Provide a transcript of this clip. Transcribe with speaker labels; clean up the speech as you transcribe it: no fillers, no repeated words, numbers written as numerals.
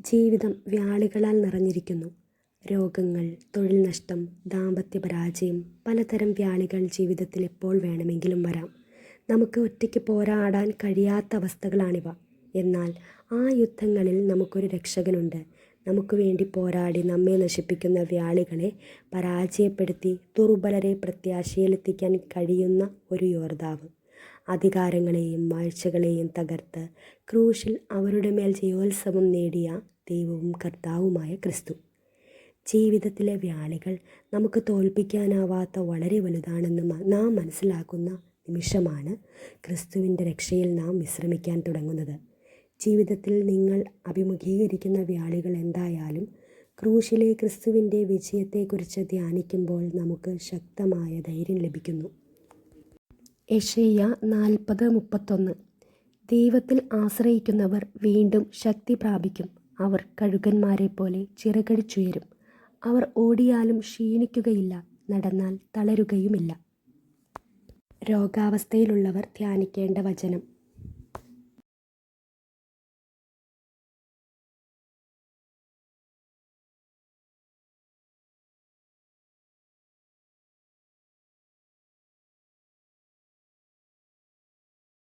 Speaker 1: ജീവിതം വ്യാളികളാൽ നിറഞ്ഞിരിക്കുന്നു. രോഗങ്ങൾ, തൊഴിൽ നഷ്ടം, ദാമ്പത്യ പരാജയം, പലതരം വ്യാളികൾ ജീവിതത്തിൽ എപ്പോൾ വേണമെങ്കിലും വരാം. നമുക്ക് ഒറ്റയ്ക്ക് പോരാടാൻ കഴിയാത്ത അവസ്ഥകളാണിവ. എന്നാൽ ആ യുദ്ധങ്ങളിൽ നമുക്കൊരു രക്ഷകനുണ്ട്. നമുക്ക് വേണ്ടി പോരാടി നമ്മെ നശിപ്പിക്കുന്ന വ്യാളികളെ പരാജയപ്പെടുത്തി ദുർബലരെ പ്രത്യാശയിലെത്തിക്കാൻ കഴിയുന്ന ഒരു യോദ്ധാവ്. അധികാരങ്ങളെയും വാഴ്ചകളെയും തകർത്ത് ക്രൂശിൽ അവരുടെ മേൽ ജയോത്സവം നേടിയ ദൈവവും കർത്താവുമായ ക്രിസ്തു. ജീവിതത്തിലെ വ്യാളികൾ നമുക്ക് തോൽപ്പിക്കാനാവാത്ത വളരെ വലുതാണെന്ന് നാം മനസ്സിലാക്കുന്ന നിമിഷമാണ് ക്രിസ്തുവിൻ്റെ രക്ഷയിൽ നാം വിശ്രമിക്കാൻ തുടങ്ങുന്നത്. ജീവിതത്തിൽ നിങ്ങൾ അഭിമുഖീകരിക്കുന്ന വ്യാളികൾ എന്തായാലും ക്രൂശിലെ ക്രിസ്തുവിൻ്റെ വിജയത്തെക്കുറിച്ച് ധ്യാനിക്കുമ്പോൾ നമുക്ക് ശക്തമായ ധൈര്യം ലഭിക്കുന്നു. യെശയ്യാ 40:31. ദൈവത്തിൽ ആശ്രയിക്കുന്നവർ വീണ്ടും ശക്തി പ്രാപിക്കും. അവർ കഴുകന്മാരെ പോലെ ചിറകടിച്ചുയരും. അവർ ഓടിയാലും ക്ഷീണിക്കുകയില്ല, നടന്നാൽ തളരുകയുമില്ല. രോഗാവസ്ഥയിലുള്ളവർ ധ്യാനിക്കേണ്ട വചനം.